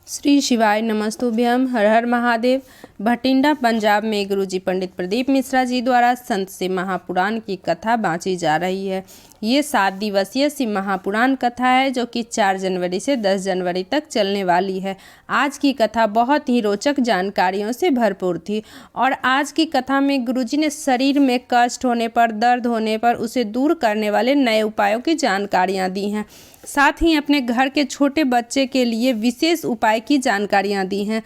श्री शिवाय नमस्तुभ्यम। हर हर महादेव। भटिंडा पंजाब में गुरुजी पंडित प्रदीप मिश्रा जी द्वारा संत शिव महापुराण की कथा बाँची जा रही है। ये 7 दिवसीय शिव महापुराण कथा है जो कि 4 जनवरी से 10 जनवरी तक चलने वाली है। आज की कथा बहुत ही रोचक जानकारियों से भरपूर थी और आज की कथा में गुरुजी ने शरीर में कष्ट होने पर, दर्द होने पर उसे दूर करने वाले नए उपायों की जानकारियाँ दी हैं। साथ ही अपने घर के छोटे बच्चे के लिए विशेष उपाय की जानकारियाँ दी हैं।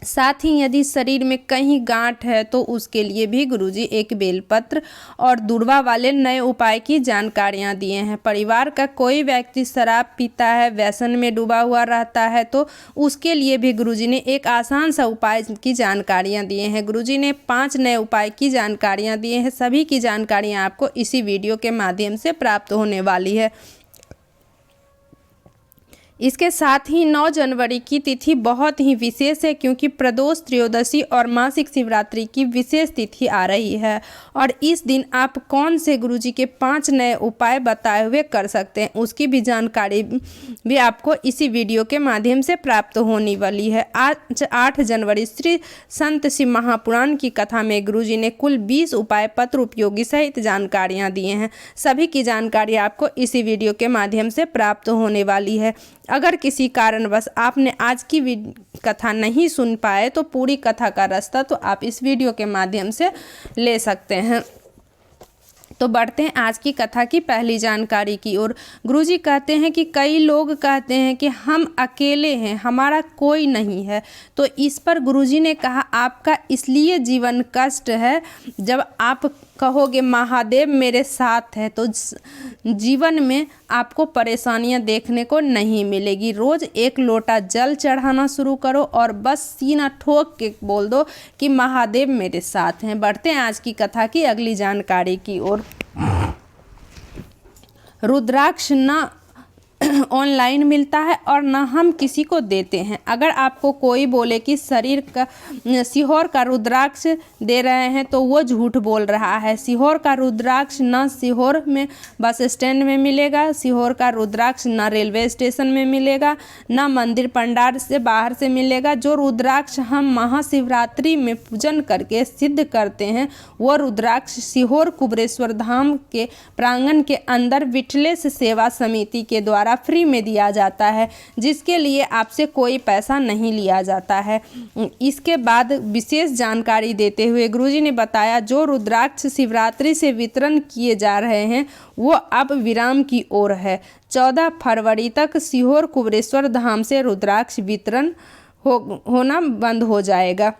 साथ ही यदि शरीर में कहीं गांठ है तो उसके लिए भी गुरुजी एक बेलपत्र और दूर्वा वाले नए उपाय की जानकारियां दिए हैं। परिवार का कोई व्यक्ति शराब पीता है, व्यसन में डूबा हुआ रहता है तो उसके लिए भी गुरुजी ने एक आसान सा उपाय की जानकारियां दिए हैं। गुरुजी ने 5 नए उपाय की जानकारियां दिए हैं। सभी की जानकारियां आपको इसी वीडियो के माध्यम से प्राप्त होने वाली है। इसके साथ ही 9 जनवरी की तिथि बहुत ही विशेष है क्योंकि प्रदोष, त्रयोदशी और मासिक शिवरात्रि की विशेष तिथि आ रही है और इस दिन आप कौन से गुरुजी के 5 नए उपाय बताए हुए कर सकते हैं उसकी भी जानकारी भी आपको इसी वीडियो के माध्यम से प्राप्त होने वाली है। आज 8 जनवरी श्री संत शिव महापुराण की कथा में गुरुजी ने कुल 20 उपाय पत्र उपयोगी सहित जानकारियाँ दिए हैं। सभी की जानकारी आपको इसी वीडियो के माध्यम से प्राप्त होने वाली है। अगर किसी कारणवश आपने आज की कथा नहीं सुन पाए तो पूरी कथा का रास्ता तो आप इस वीडियो के माध्यम से ले सकते हैं। तो बढ़ते हैं आज की कथा की पहली जानकारी की ओर। गुरुजी कहते हैं कि कई लोग कहते हैं कि हम अकेले हैं, हमारा कोई नहीं है। तो इस पर गुरुजी ने कहा आपका इसलिए जीवन कष्ट है जब आप कहोगे महादेव मेरे साथ है तो जीवन में आपको परेशानियां देखने को नहीं मिलेगी। रोज़ 1 लोटा जल चढ़ाना शुरू करो और बस सीना ठोक के बोल दो कि महादेव मेरे साथ हैं। बढ़ते हैं आज की कथा की अगली जानकारी की ओर। रुद्राक्ष न ऑनलाइन मिलता है और ना हम किसी को देते हैं। अगर आपको कोई बोले कि शरीर का सीहोर का रुद्राक्ष दे रहे हैं तो वो झूठ बोल रहा है। सीहोर का रुद्राक्ष ना सीहोर में बस स्टैंड में मिलेगा, सीहोर का रुद्राक्ष ना रेलवे स्टेशन में मिलेगा, ना मंदिर पंडाल से बाहर से मिलेगा। जो रुद्राक्ष हम महाशिवरात्रि में पूजन करके सिद्ध करते हैं वो रुद्राक्ष सीहोर कुबरेश्वर धाम के प्रांगण के अंदर विठलेश सेवा समिति के द्वारा फ्री में दिया जाता है, जिसके लिए आपसे कोई पैसा नहीं लिया जाता है। इसके बाद विशेष जानकारी देते हुए गुरुजी ने बताया जो रुद्राक्ष शिवरात्रि से वितरण किए जा रहे हैं वो अब विराम की ओर है। 14 फरवरी तक सीहोर कुबरेश्वर धाम से रुद्राक्ष वितरण होना बंद हो जाएगा।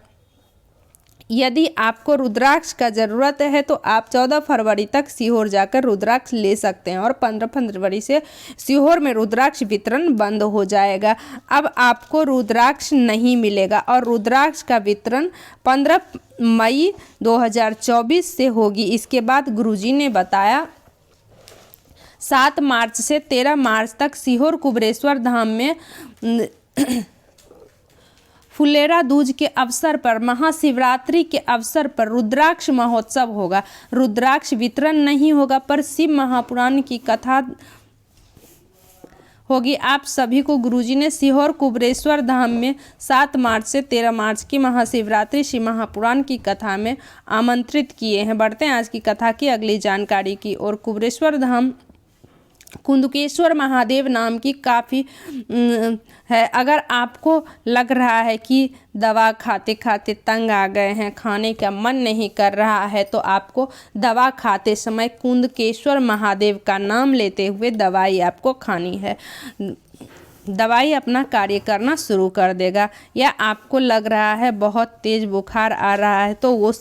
यदि आपको रुद्राक्ष का ज़रूरत है तो आप 14 फरवरी तक सीहोर जाकर रुद्राक्ष ले सकते हैं और 15 फरवरी से सीहोर में रुद्राक्ष वितरण बंद हो जाएगा। अब आपको रुद्राक्ष नहीं मिलेगा और रुद्राक्ष का वितरण 15 मई 2024 से होगी। इसके बाद गुरुजी ने बताया 7 मार्च से 13 मार्च तक सीहोर कुबरेश्वर धाम में फुलेरा दूज के अवसर पर, महाशिवरात्रि के अवसर पर रुद्राक्ष महोत्सव होगा। रुद्राक्ष वितरण नहीं होगा पर शिव महापुराण की कथा होगी। आप सभी को गुरुजी ने सीहोर कुबरेश्वर धाम में 7 मार्च से 13 मार्च की महाशिवरात्रि शिव महापुराण की कथा में आमंत्रित किए हैं। बढ़ते हैं आज की कथा की अगली जानकारी की और। कुबरेश्वर धाम कुंदकेश्वर महादेव नाम की काफ़ी है। अगर आपको लग रहा है कि दवा खाते खाते तंग आ गए हैं, खाने का मन नहीं कर रहा है तो आपको दवा खाते समय कुंदकेश्वर महादेव का नाम लेते हुए दवाई आपको खानी है। दवाई अपना कार्य करना शुरू कर देगा। या आपको लग रहा है बहुत तेज बुखार आ रहा है तो वो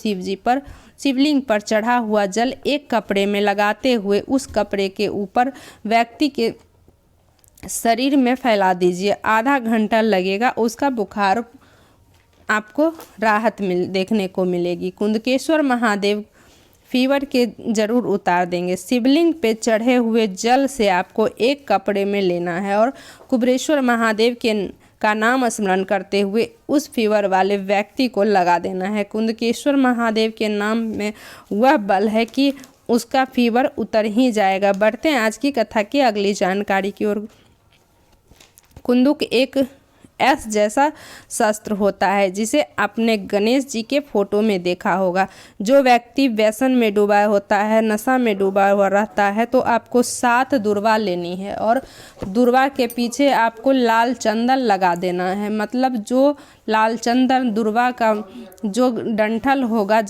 शिवलिंग पर चढ़ा हुआ जल एक कपड़े में लगाते हुए उस कपड़े के ऊपर व्यक्ति के शरीर में फैला दीजिए। आधा घंटा लगेगा, उसका बुखार आपको राहत देखने को मिलेगी। कुंदकेश्वर महादेव फीवर के जरूर उतार देंगे। शिवलिंग पे चढ़े हुए जल से आपको एक कपड़े में लेना है और कुबरेश्वर महादेव का नाम स्मरण करते हुए उस फीवर वाले व्यक्ति को लगा देना है। कुंदकेश्वर महादेव के नाम में वह बल है कि उसका फीवर उतर ही जाएगा। बढ़ते हैं आज की कथा की अगली जानकारी की ओर। कुंदुक एक एस जैसा शस्त्र होता है जिसे आपने गणेश जी के फोटो में देखा होगा। जो व्यक्ति व्यसन में डूबा होता है, नशा में डूबा हुआ रहता है, तो आपको 7 दुर्वा लेनी है और दुर्वा के पीछे आपको लाल चंदन लगा देना है। मतलब जो लाल चंदन दुर्वा का जो डंठल होगा,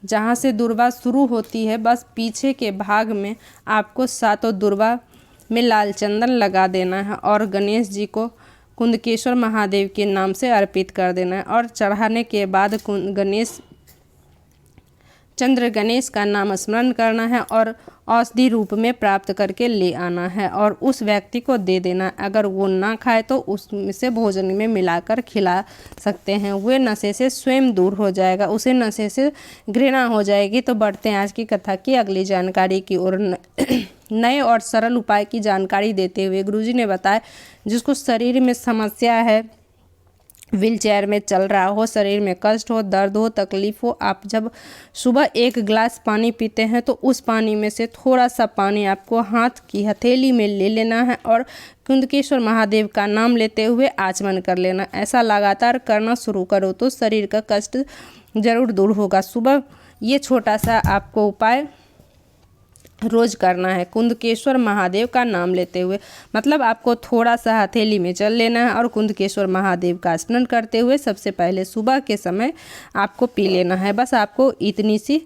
जहाँ से दुर्वा शुरू होती है, बस पीछे के भाग में आपको 7 दुर्वा में लाल चंदन लगा देना है और गणेश जी को कुंदकेश्वर महादेव के नाम से अर्पित कर देना है। और चढ़ाने के बाद चंद्र गणेश का नाम स्मरण करना है और औषधि रूप में प्राप्त करके ले आना है और उस व्यक्ति को दे देना। अगर वो ना खाए तो उसमें से भोजन में मिलाकर खिला सकते हैं। वह नशे से स्वयं दूर हो जाएगा, उसे नशे से घृणा हो जाएगी। तो बढ़ते हैं आज की कथा की अगली जानकारी की ओर। नए और सरल उपाय की जानकारी देते हुए गुरुजी ने बताया, जिसको शरीर में समस्या है, व्हील चेयर में चल रहा हो, शरीर में कष्ट हो, दर्द हो, तकलीफ हो, आप जब सुबह 1 गिलास पानी पीते हैं तो उस पानी में से थोड़ा सा पानी आपको हाथ की हथेली में ले लेना है और कुंदकेश्वर महादेव का नाम लेते हुए आचमन कर लेना। ऐसा लगातार करना शुरू करो तो शरीर का कष्ट जरूर दूर होगा। सुबह ये छोटा सा आपको उपाय रोज करना है, कुंदकेश्वर महादेव का नाम लेते हुए। मतलब आपको थोड़ा सा हथेली में चल लेना है और कुंदकेश्वर महादेव का स्मरण करते हुए सबसे पहले सुबह के समय आपको पी लेना है। बस आपको इतनी सी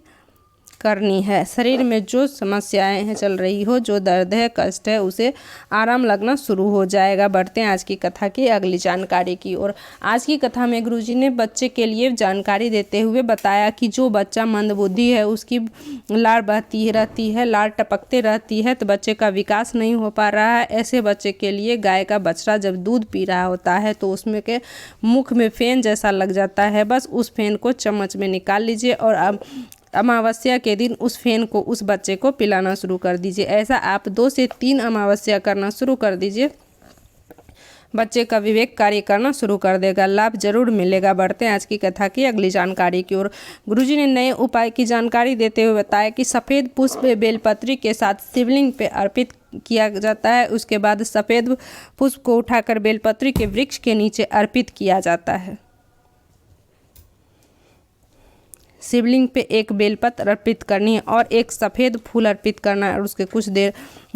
करनी है। शरीर में जो समस्याएं हैं चल रही हो, जो दर्द है, कष्ट है, उसे आराम लगना शुरू हो जाएगा। बढ़ते हैं आज की कथा की अगली जानकारी की ओर। आज की कथा में गुरुजी ने बच्चे के लिए जानकारी देते हुए बताया कि जो बच्चा मंदबुद्धि है, उसकी लार बहती रहती है, लार टपकते रहती है, तो बच्चे का विकास नहीं हो पा रहा है। ऐसे बच्चे के लिए गाय का बछड़ा जब दूध पी रहा होता है तो उसमें के मुख में फेन जैसा लग जाता है। बस उस फेन को चम्मच में निकाल लीजिए और अब अमावस्या के दिन उस फेन को उस बच्चे को पिलाना शुरू कर दीजिए। ऐसा आप 2 से 3 अमावस्या करना शुरू कर दीजिए। बच्चे का विवेक कार्य करना शुरू कर देगा, लाभ जरूर मिलेगा। बढ़ते हैं आज की कथा की अगली जानकारी की ओर। गुरुजी ने नए उपाय की जानकारी देते हुए बताया कि सफ़ेद पुष्प बेलपत्री के साथ शिवलिंग पे अर्पित किया जाता है। उसके बाद सफ़ेद पुष्प को उठाकर बेलपत्री के वृक्ष के नीचे अर्पित किया जाता है। शिवलिंग पे एक बेलपत्र अर्पित करनी है और एक सफ़ेद फूल अर्पित करना है और उसके कुछ देर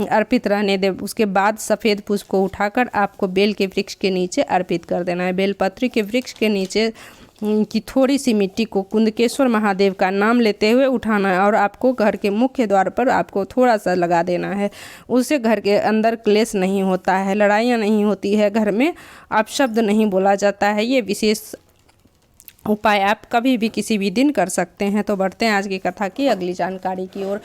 अर्पित रहने दे। उसके बाद सफ़ेद पुष्प को उठाकर आपको बेल के वृक्ष के नीचे अर्पित कर देना है। बेलपत्री के वृक्ष के नीचे की थोड़ी सी मिट्टी को कुंदकेश्वर महादेव का नाम लेते हुए उठाना है और आपको घर के मुख्य द्वार पर आपको थोड़ा सा लगा देना है। उससे घर के अंदर क्लेश नहीं होता है, लड़ाइयाँ नहीं होती है, घर में अपशब्द नहीं बोला जाता है। ये विशेष उपाय आप कभी भी किसी भी दिन कर सकते हैं। तो बढ़ते हैं आज की कथा की अगली जानकारी की ओर।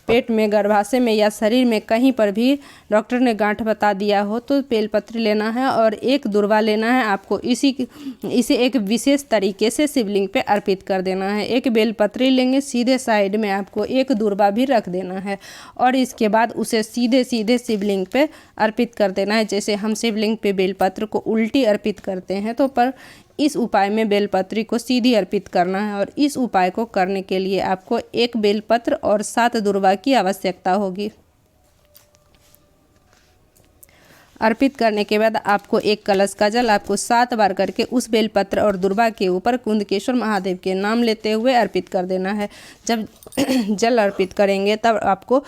पेट में, गर्भाशय में या शरीर में कहीं पर भी डॉक्टर ने गांठ बता दिया हो तो बेलपत्र लेना है और एक दुर्वा लेना है। आपको इसे एक विशेष तरीके से शिवलिंग पे अर्पित कर देना है। एक बेलपत्री लेंगे, सीधे साइड में आपको एक दुर्वा भी रख देना है और इसके बाद उसे सीधे सीधे शिवलिंग पे अर्पित कर देना है। जैसे हम शिवलिंग पे बेलपत्र को उल्टी अर्पित करते हैं, तो पर इस उपाय में बेलपत्री को सीधी अर्पित करना है और इस उपाय को करने के लिए आपको एक बेलपत्र और 7 दुर्वा की आवश्यकता होगी। अर्पित करने के बाद आपको एक कलश का जल आपको 7 बार करके उस बेलपत्र और दुर्वा के ऊपर कुंदकेश्वर महादेव के नाम लेते हुए अर्पित कर देना है। जब जल अर्पित करेंगे तब आपको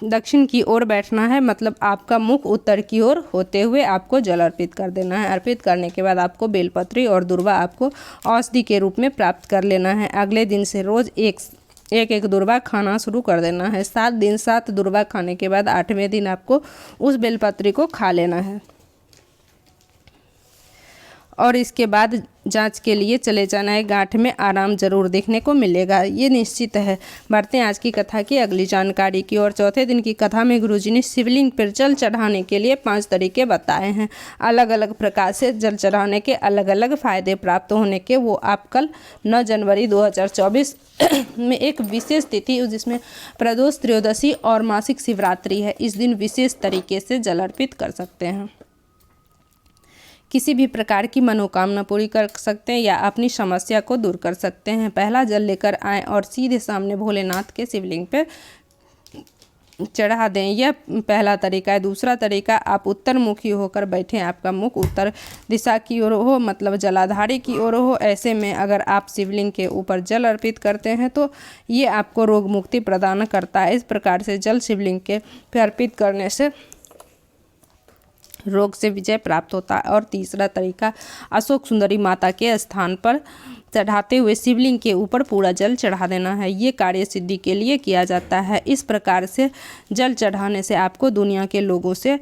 दक्षिण की ओर बैठना है, मतलब आपका मुख उत्तर की ओर होते हुए आपको जल अर्पित कर देना है। अर्पित करने के बाद आपको बेलपत्री और दुर्वा आपको औषधि के रूप में प्राप्त कर लेना है। अगले दिन से रोज एक दुर्वा खाना शुरू कर देना है। 7 दिन 7 दुर्वा खाने के बाद 8वें दिन आपको उस बेलपत्री को खा लेना है और इसके बाद जांच के लिए चले जाना है। गांठ में आराम जरूर देखने को मिलेगा, ये निश्चित है। बढ़ते हैं आज की कथा की अगली जानकारी की और। चौथे दिन की कथा में गुरुजी ने शिवलिंग पर जल चढ़ाने के लिए 5 तरीके बताए हैं। अलग अलग प्रकार से जल चढ़ाने के अलग अलग फायदे प्राप्त होने के वो आप कल 9 जनवरी 2024 में एक विशेष तिथि जिसमें प्रदोष त्रयोदशी और मासिक शिवरात्रि है, इस दिन विशेष तरीके से जल अर्पित कर सकते हैं। किसी भी प्रकार की मनोकामना पूरी कर सकते हैं या अपनी समस्या को दूर कर सकते हैं। पहला जल लेकर आएँ और सीधे सामने भोलेनाथ के शिवलिंग पे चढ़ा दें। यह पहला तरीका है। दूसरा तरीका, आप उत्तरमुखी होकर बैठें, आपका मुख उत्तर दिशा की ओर हो, मतलब जलाधारी की ओर हो। ऐसे में अगर आप शिवलिंग के ऊपर जल अर्पित करते हैं तो ये आपको रोग मुक्ति प्रदान करता है। इस प्रकार से जल शिवलिंग के पे अर्पित करने से रोग से विजय प्राप्त होता है। और तीसरा तरीका, अशोक सुंदरी माता के स्थान पर चढ़ाते हुए शिवलिंग के ऊपर पूरा जल चढ़ा देना है। ये कार्य सिद्धि के लिए किया जाता है। इस प्रकार से जल चढ़ाने से आपको दुनिया के लोगों से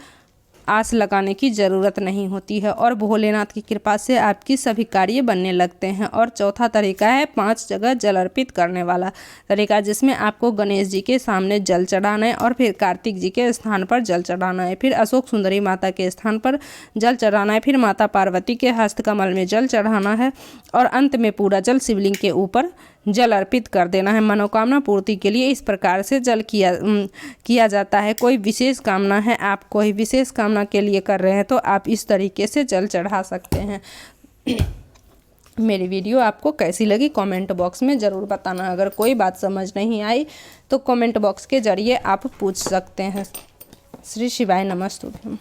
आस लगाने की ज़रूरत नहीं होती है और भोलेनाथ की कृपा से आपकी सभी कार्य बनने लगते हैं। और चौथा तरीका है 5 जगह जल अर्पित करने वाला तरीका, जिसमें आपको गणेश जी के सामने जल चढ़ाना है और फिर कार्तिक जी के स्थान पर जल चढ़ाना है, फिर अशोक सुंदरी माता के स्थान पर जल चढ़ाना है, फिर माता पार्वती के हस्तकमल में जल चढ़ाना है और अंत में पूरा जल शिवलिंग के ऊपर जल अर्पित कर देना है। मनोकामना पूर्ति के लिए इस प्रकार से जल किया जाता है। कोई विशेष कामना है, आप कोई विशेष कामना के लिए कर रहे हैं तो आप इस तरीके से जल चढ़ा सकते हैं। मेरी वीडियो आपको कैसी लगी कमेंट बॉक्स में ज़रूर बताना। अगर कोई बात समझ नहीं आई तो कमेंट बॉक्स के जरिए आप पूछ सकते हैं। श्री शिवाय नमस्तुभ्यम।